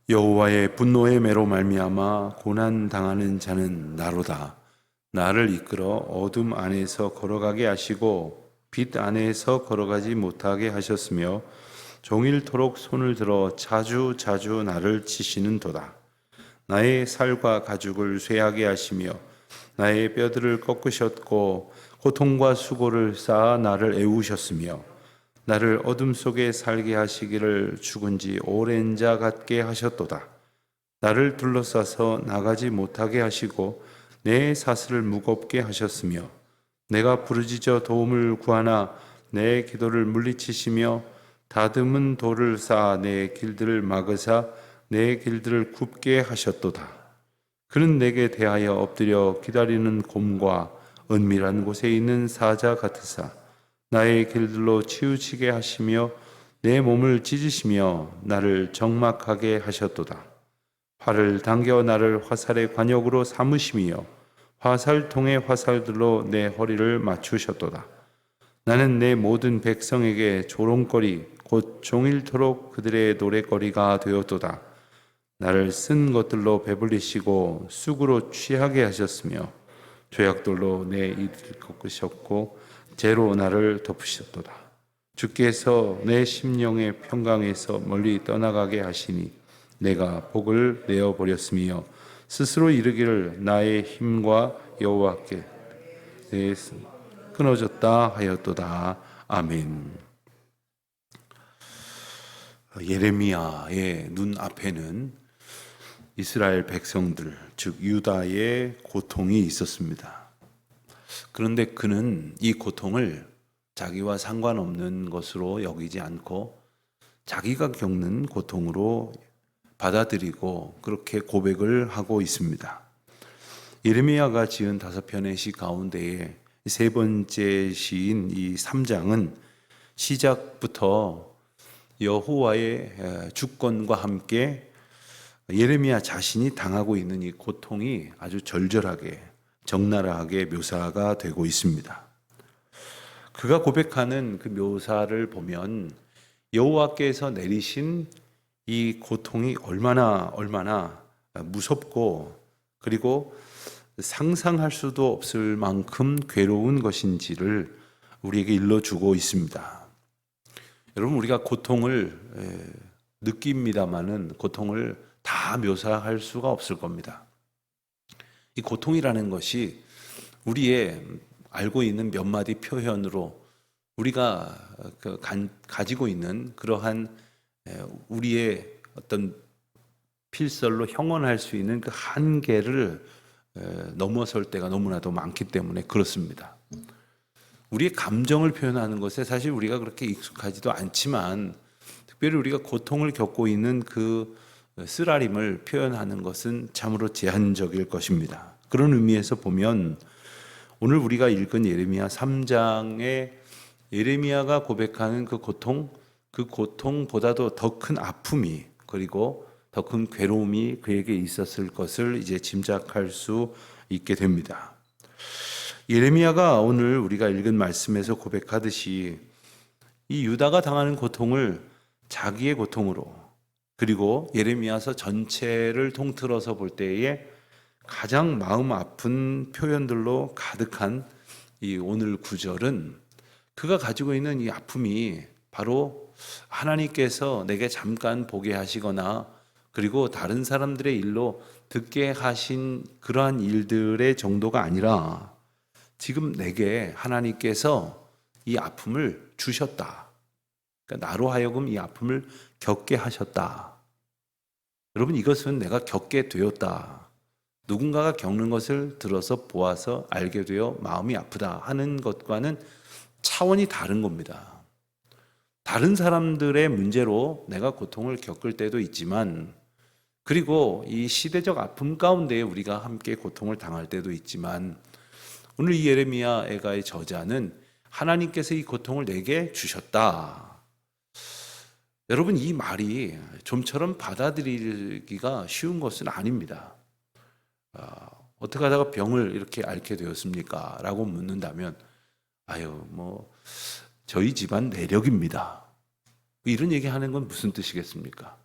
여호와의 분노의 매로 말미암아 고난 당하는 자는 나로다. 나를 이끌어 어둠 안에서 걸어가게 하시고 빛 안에서 걸어가지 못하게 하셨으며 종일토록 손을 들어 자주 나를 치시는도다. 나의 살과 가죽을 쇠하게 하시며 나의 뼈들을 꺾으셨고 고통과 수고를 쌓아 나를 애우셨으며 나를 어둠 속에 살게 하시기를 죽은 지 오랜 자 같게 하셨도다. 나를 둘러싸서 나가지 못하게 하시고 내 사슬을 무겁게 하셨으며 내가 부르짖어 도움을 구하나 내 기도를 물리치시며 다듬은 돌을 쌓아 내 길들을 막으사 내 길들을 굽게 하셨도다. 그는 내게 대하여 엎드려 기다리는 곰과 은밀한 곳에 있는 사자 같으사 나의 길들로 치우치게 하시며 내 몸을 찢으시며 나를 적막하게 하셨도다. 활을 당겨 나를 화살의 관역으로 삼으시며 화살통의 화살들로 내 허리를 맞추셨도다. 나는 내 모든 백성에게 조롱거리 곧 종일토록 그들의 노랫거리가 되었도다. 나를 쓴 것들로 배불리시고 쑥으로 취하게 하셨으며 죄악들로 내 이를 꺾으셨고 죄로 나를 덮으셨도다. 주께서 내 심령의 평강에서 멀리 떠나가게 하시니 내가 복을 내어버렸으며 스스로 이르기를 나의 힘과 여호와께 대해서 끊어졌다 하였도다. 아멘. 예레미야의 눈앞에는 이스라엘 백성들, 즉 유다의 고통이 있었습니다. 그런데 그는 이 고통을 자기와 상관없는 것으로 여기지 않고 자기가 겪는 고통으로 받아들이고 그렇게 고백을 하고 있습니다. 예레미야가 지은 5편의 시 가운데에 세 번째 시인 이 3장은 시작부터 여호와의 주권과 함께 예레미야 자신이 당하고 있는 이 고통이 아주 절절하게 적나라하게 묘사가 되고 있습니다. 그가 고백하는 그 묘사를 보면 여호와께서 내리신 이 고통이 얼마나 무섭고 그리고 상상할 수도 없을 만큼 괴로운 것인지를 우리에게 일러주고 있습니다. 여러분, 우리가 고통을 느낍니다마는 고통을 다 묘사할 수가 없을 겁니다. 이 고통이라는 것이 우리의 알고 있는 몇 마디 표현으로 우리가 가지고 있는 그러한 우리의 어떤 필설로 형언할 수 있는 그 한계를 넘어설 때가 너무나도 많기 때문에 그렇습니다. 우리의 감정을 표현하는 것에 사실 우리가 그렇게 익숙하지도 않지만 특별히 우리가 고통을 겪고 있는 그 쓰라림을 표현하는 것은 참으로 제한적일 것입니다. 그런 의미에서 보면 오늘 우리가 읽은 예레미야 3장에 예레미야가 고백하는 그 고통보다도 더 큰 아픔이 그리고 더 큰 괴로움이 그에게 있었을 것을 이제 짐작할 수 있게 됩니다. 예레미야가 오늘 우리가 읽은 말씀에서 고백하듯이 이 유다가 당하는 고통을 자기의 고통으로 그리고 예레미야서 전체를 통틀어서 볼 때에 가장 마음 아픈 표현들로 가득한 이 오늘 구절은 그가 가지고 있는 이 아픔이 바로 하나님께서 내게 잠깐 보게 하시거나 그리고 다른 사람들의 일로 듣게 하신 그러한 일들의 정도가 아니라 지금 내게 하나님께서 이 아픔을 주셨다. 그러니까 나로 하여금 이 아픔을 겪게 하셨다. 여러분, 이것은 내가 겪게 되었다. 누군가가 겪는 것을 들어서 보아서 알게 되어 마음이 아프다 하는 것과는 차원이 다른 겁니다. 다른 사람들의 문제로 내가 고통을 겪을 때도 있지만 그리고 이 시대적 아픔 가운데 우리가 함께 고통을 당할 때도 있지만 오늘 이 예레미야 애가의 저자는 하나님께서 이 고통을 내게 주셨다. 여러분, 이 말이 좀처럼 받아들이기가 쉬운 것은 아닙니다. 어떻게 하다가 병을 이렇게 앓게 되었습니까? 라고 묻는다면 저희 집안 내력입니다. 이런 얘기하는 건 무슨 뜻이겠습니까?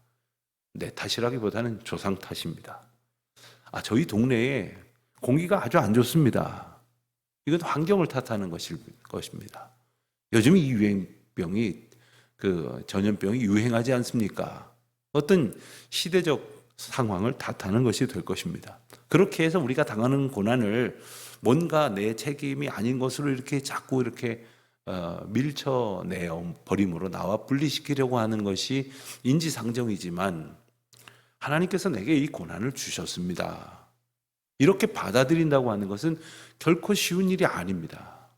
내 탓이라기보다는 조상 탓입니다. 저희 동네에 공기가 아주 안 좋습니다. 이건 환경을 탓하는 것입니다. 요즘 이 유행병이, 전염병이 유행하지 않습니까? 어떤 시대적 상황을 탓하는 것이 될 것입니다. 그렇게 해서 우리가 당하는 고난을 뭔가 내 책임이 아닌 것으로 이렇게 자꾸 이렇게 밀쳐내 버림으로 나와 분리시키려고 하는 것이 인지상정이지만, 하나님께서 내게 이 고난을 주셨습니다. 이렇게 받아들인다고 하는 것은 결코 쉬운 일이 아닙니다.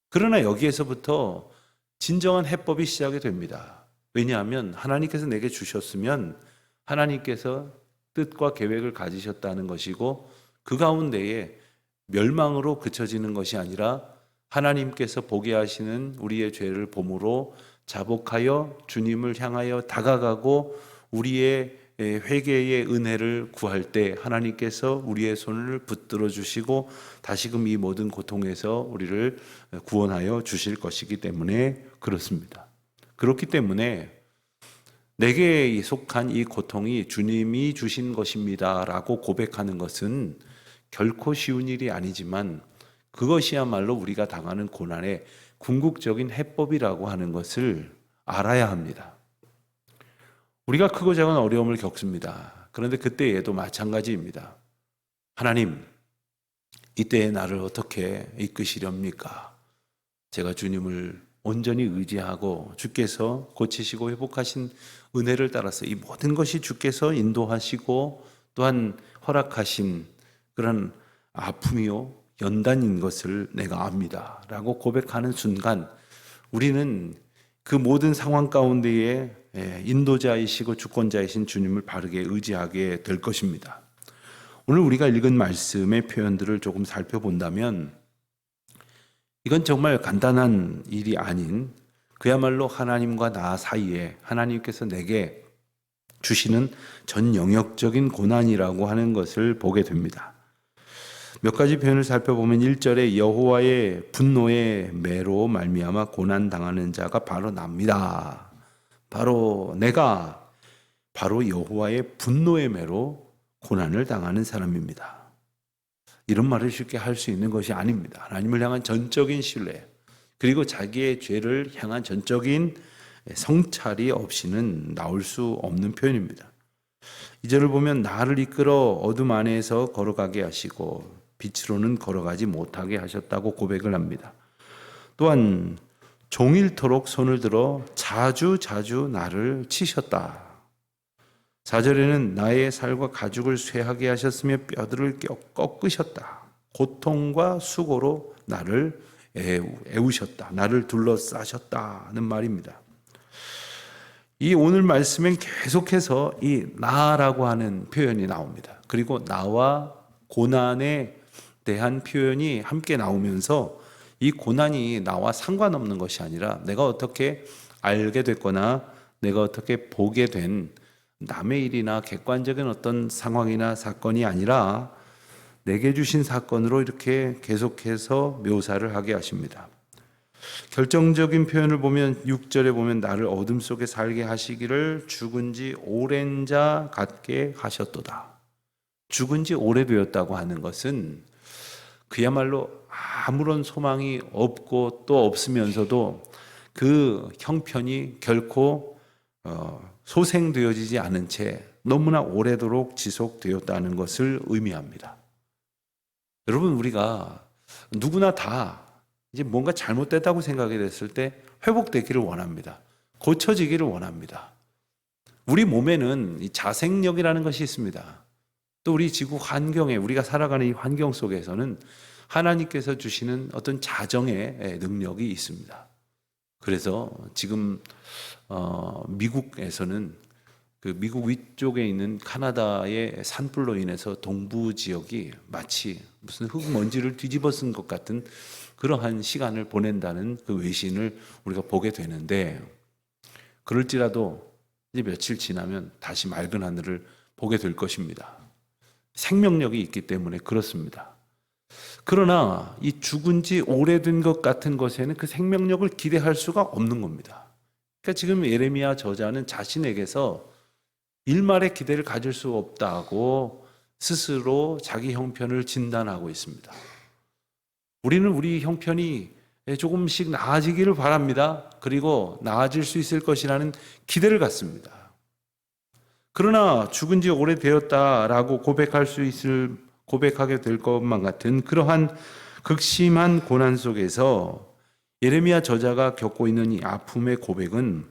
그러나 여기에서부터 진정한 해법이 시작이 됩니다. 왜냐하면 하나님께서 내게 주셨으면 하나님께서 뜻과 계획을 가지셨다는 것이고, 그 가운데에 멸망으로 그쳐지는 것이 아니라 하나님께서 보게 하시는 우리의 죄를 보므로 자복하여 주님을 향하여 다가가고 우리의 회개의 은혜를 구할 때 하나님께서 우리의 손을 붙들어 주시고 다시금 이 모든 고통에서 우리를 구원하여 주실 것이기 때문에 그렇습니다. 그렇기 때문에 내게 속한 이 고통이 주님이 주신 것입니다 라고 고백하는 것은 결코 쉬운 일이 아니지만, 그것이야말로 우리가 당하는 고난의 궁극적인 해법이라고 하는 것을 알아야 합니다. 우리가 크고 작은 어려움을 겪습니다. 그런데 그때에도 마찬가지입니다. 하나님, 이때에 나를 어떻게 이끄시렵니까? 제가 주님을 온전히 의지하고 주께서 고치시고 회복하신 은혜를 따라서 이 모든 것이 주께서 인도하시고 또한 허락하신 그런 아픔이요 연단인 것을 내가 압니다 라고 고백하는 순간, 우리는 그 모든 상황 가운데에 인도자이시고 주권자이신 주님을 바르게 의지하게 될 것입니다. 오늘 우리가 읽은 말씀의 표현들을 조금 살펴본다면, 이건 정말 간단한 일이 아닌 그야말로 하나님과 나 사이에 하나님께서 내게 주시는 전 영역적인 고난이라고 하는 것을 보게 됩니다. 몇 가지 표현을 살펴보면 1절에 여호와의 분노의 매로 말미암아 고난당하는 자가 바로 납니다. 바로 내가 바로 여호와의 분노의 매로 고난을 당하는 사람입니다. 이런 말을 쉽게 할 수 있는 것이 아닙니다. 하나님을 향한 전적인 신뢰, 그리고 자기의 죄를 향한 전적인 성찰이 없이는 나올 수 없는 표현입니다. 2절을 보면 나를 이끌어 어둠 안에서 걸어가게 하시고 빛으로는 걸어가지 못하게 하셨다고 고백을 합니다. 또한 종일토록 손을 들어 자주 나를 치셨다. 4절에는 나의 살과 가죽을 쇠하게 하셨으며 뼈들을 꺾으셨다. 고통과 수고로 나를 애우셨다. 나를 둘러싸셨다는 말입니다. 이 오늘 말씀엔 계속해서 이 나라고 하는 표현이 나옵니다. 그리고 나와 고난에 대한 표현이 함께 나오면서 이 고난이 나와 상관없는 것이 아니라 내가 어떻게 알게 됐거나 내가 어떻게 보게 된 남의 일이나 객관적인 어떤 상황이나 사건이 아니라 내게 주신 사건으로 이렇게 계속해서 묘사를 하게 하십니다. 결정적인 표현을 보면 6절에 보면 나를 어둠 속에 살게 하시기를 죽은 지 오랜 자 같게 하셨도다. 죽은 지 오래되었다고 하는 것은 그야말로 아무런 소망이 없고 또 없으면서도 그 형편이 결코 소생되어지지 않은 채 너무나 오래도록 지속되었다는 것을 의미합니다. 여러분, 우리가 누구나 다 이제 뭔가 잘못됐다고 생각이 됐을 때 회복되기를 원합니다. 고쳐지기를 원합니다. 우리 몸에는 이 자생력이라는 것이 있습니다. 또 우리 지구 환경에, 우리가 살아가는 이 환경 속에서는 하나님께서 주시는 어떤 자정의 능력이 있습니다. 그래서 지금 미국에서는 그 미국 위쪽에 있는 카나다의 산불로 인해서 동부 지역이 마치 무슨 흙먼지를 뒤집어 쓴 것 같은 그러한 시간을 보낸다는 그 외신을 우리가 보게 되는데, 그럴지라도 이제 며칠 지나면 다시 맑은 하늘을 보게 될 것입니다. 생명력이 있기 때문에 그렇습니다. 그러나 이 죽은 지 오래된 것 같은 것에는 그 생명력을 기대할 수가 없는 겁니다. 그러니까 지금 예레미야 저자는 자신에게서 일말의 기대를 가질 수 없다고 스스로 자기 형편을 진단하고 있습니다. 우리는 우리 형편이 조금씩 나아지기를 바랍니다. 그리고 나아질 수 있을 것이라는 기대를 갖습니다. 그러나 죽은 지 오래되었다라고 고백하게 될 것만 같은 그러한 극심한 고난 속에서 예레미야 저자가 겪고 있는 이 아픔의 고백은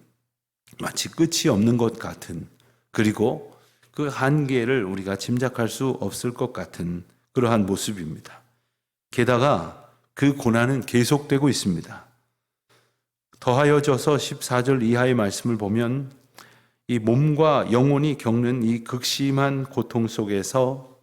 마치 끝이 없는 것 같은, 그리고 그 한계를 우리가 짐작할 수 없을 것 같은 그러한 모습입니다. 게다가 그 고난은 계속되고 있습니다. 더하여져서 14절 이하의 말씀을 보면 이 몸과 영혼이 겪는 이 극심한 고통 속에서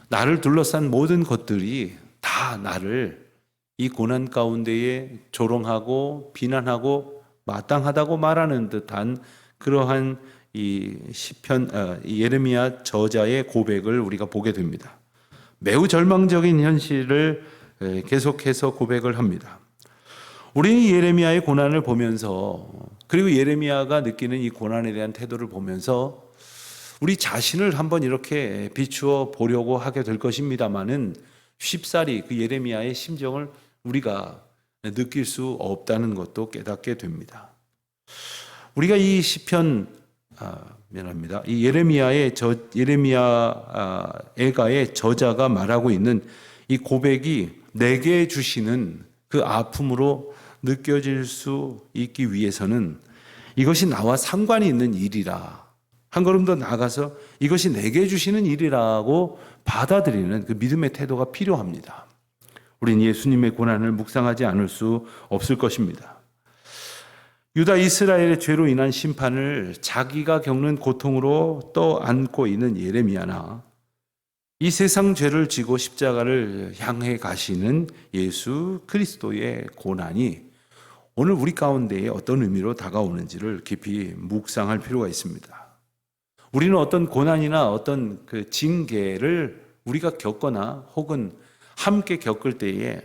나를 둘러싼 모든 것들이 다 나를 이 고난 가운데에 조롱하고 비난하고 마땅하다고 말하는 듯한 그러한 이 시편 예레미야 저자의 고백을 우리가 보게 됩니다. 매우 절망적인 현실을 계속해서 고백을 합니다. 우리는 예레미야의 고난을 보면서, 그리고 예레미야가 느끼는 이 고난에 대한 태도를 보면서 우리 자신을 한번 이렇게 비추어 보려고 하게 될 것입니다만은 쉽사리 그 예레미야의 심정을 우리가 느낄 수 없다는 것도 깨닫게 됩니다. 우리가 이 시편 이 예레미야의 애가의 저자가 말하고 있는 이 고백이 내게 주시는 그 아픔으로 느껴질 수 있기 위해서는 이것이 나와 상관이 있는 일이라, 한 걸음 더 나아가서 이것이 내게 주시는 일이라고 받아들이는 그 믿음의 태도가 필요합니다. 우리는 예수님의 고난을 묵상하지 않을 수 없을 것입니다. 유다 이스라엘의 죄로 인한 심판을 자기가 겪는 고통으로 떠안고 있는 예레미야나 이 세상 죄를 지고 십자가를 향해 가시는 예수 그리스도의 고난이 오늘 우리 가운데에 어떤 의미로 다가오는지를 깊이 묵상할 필요가 있습니다. 우리는 어떤 고난이나 어떤 그 징계를 우리가 겪거나 혹은 함께 겪을 때에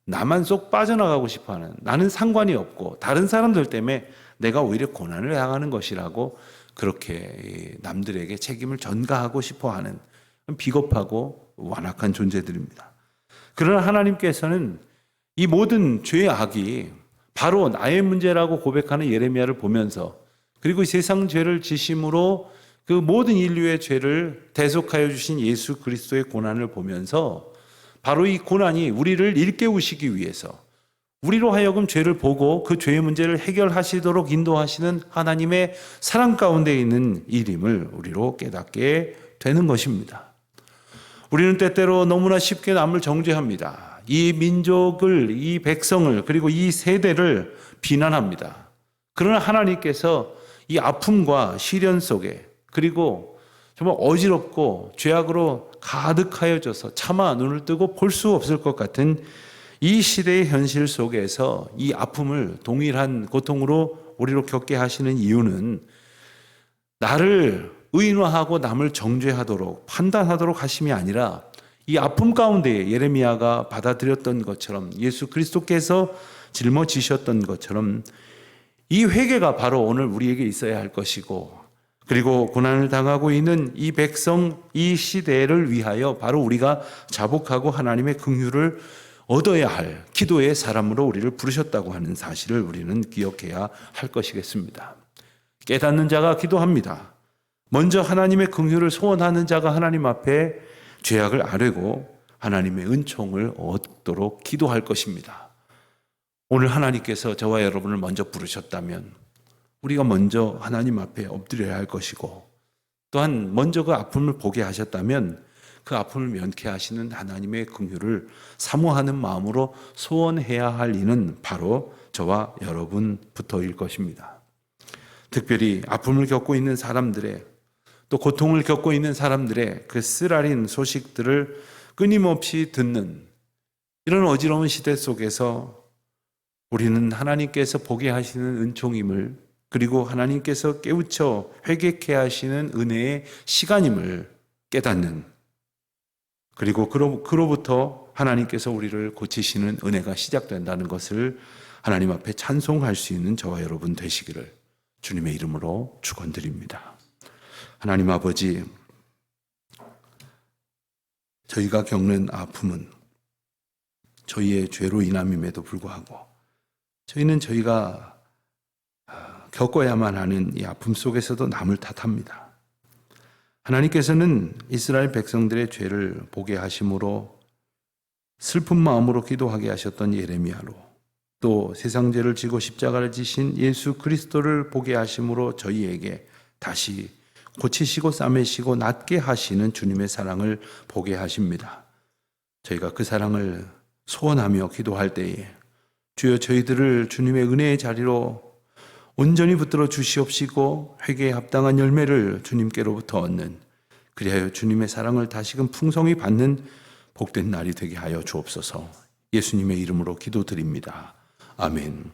나만 쏙 빠져나가고 싶어하는, 나는 상관이 없고 다른 사람들 때문에 내가 오히려 고난을 당하는 것이라고 그렇게 남들에게 책임을 전가하고 싶어하는 비겁하고 완악한 존재들입니다. 그러나 하나님께서는 이 모든 죄악이 바로 나의 문제라고 고백하는 예레미야를 보면서, 그리고 이 세상 죄를 지심으로 그 모든 인류의 죄를 대속하여 주신 예수 그리스도의 고난을 보면서 바로 이 고난이 우리를 일깨우시기 위해서 우리로 하여금 죄를 보고 그 죄의 문제를 해결하시도록 인도하시는 하나님의 사랑 가운데 있는 일임을 우리로 깨닫게 되는 것입니다. 우리는 때때로 너무나 쉽게 남을 정죄합니다. 이 민족을, 이 백성을, 그리고 이 세대를 비난합니다. 그러나 하나님께서 이 아픔과 시련 속에, 그리고 정말 어지럽고 죄악으로 가득하여져서 차마 눈을 뜨고 볼 수 없을 것 같은 이 시대의 현실 속에서 이 아픔을 동일한 고통으로 우리로 겪게 하시는 이유는 나를 의인화하고 남을 정죄하도록 판단하도록 하심이 아니라 이 아픔 가운데 예레미야가 받아들였던 것처럼, 예수 그리스도께서 짊어지셨던 것처럼 이 회개가 바로 오늘 우리에게 있어야 할 것이고, 그리고 고난을 당하고 있는 이 백성, 이 시대를 위하여 바로 우리가 자복하고 하나님의 긍휼을 얻어야 할 기도의 사람으로 우리를 부르셨다고 하는 사실을 우리는 기억해야 할 것이겠습니다. 깨닫는 자가 기도합니다. 먼저 하나님의 긍휼을 소원하는 자가 하나님 앞에 죄악을 아뢰고 하나님의 은총을 얻도록 기도할 것입니다. 오늘 하나님께서 저와 여러분을 먼저 부르셨다면 우리가 먼저 하나님 앞에 엎드려야 할 것이고, 또한 먼저 그 아픔을 보게 하셨다면 그 아픔을 면케 하시는 하나님의 긍휼을 사모하는 마음으로 소원해야 할 이는 바로 저와 여러분부터일 것입니다. 특별히 아픔을 겪고 있는 사람들의, 또 고통을 겪고 있는 사람들의 그 쓰라린 소식들을 끊임없이 듣는 이런 어지러운 시대 속에서 우리는 하나님께서 보게 하시는 은총임을, 그리고 하나님께서 깨우쳐 회개케 하시는 은혜의 시간임을 깨닫는, 그리고 그로부터 하나님께서 우리를 고치시는 은혜가 시작된다는 것을 하나님 앞에 찬송할 수 있는 저와 여러분 되시기를 주님의 이름으로 축원드립니다. 하나님 아버지, 저희가 겪는 아픔은 저희의 죄로 인함임에도 불구하고 저희는 저희가 겪어야만 하는 이 아픔 속에서도 남을 탓합니다. 하나님께서는 이스라엘 백성들의 죄를 보게 하심으로 슬픈 마음으로 기도하게 하셨던 예레미야로, 또 세상 죄를 지고 십자가를 지신 예수 그리스도를 보게 하심으로 저희에게 다시 고치시고 싸매시고 낫게 하시는 주님의 사랑을 보게 하십니다. 저희가 그 사랑을 소원하며 기도할 때에 주여 저희들을 주님의 은혜의 자리로 온전히 붙들어 주시옵시고 회개에 합당한 열매를 주님께로부터 얻는, 그리하여 주님의 사랑을 다시금 풍성히 받는 복된 날이 되게 하여 주옵소서. 예수님의 이름으로 기도드립니다. 아멘.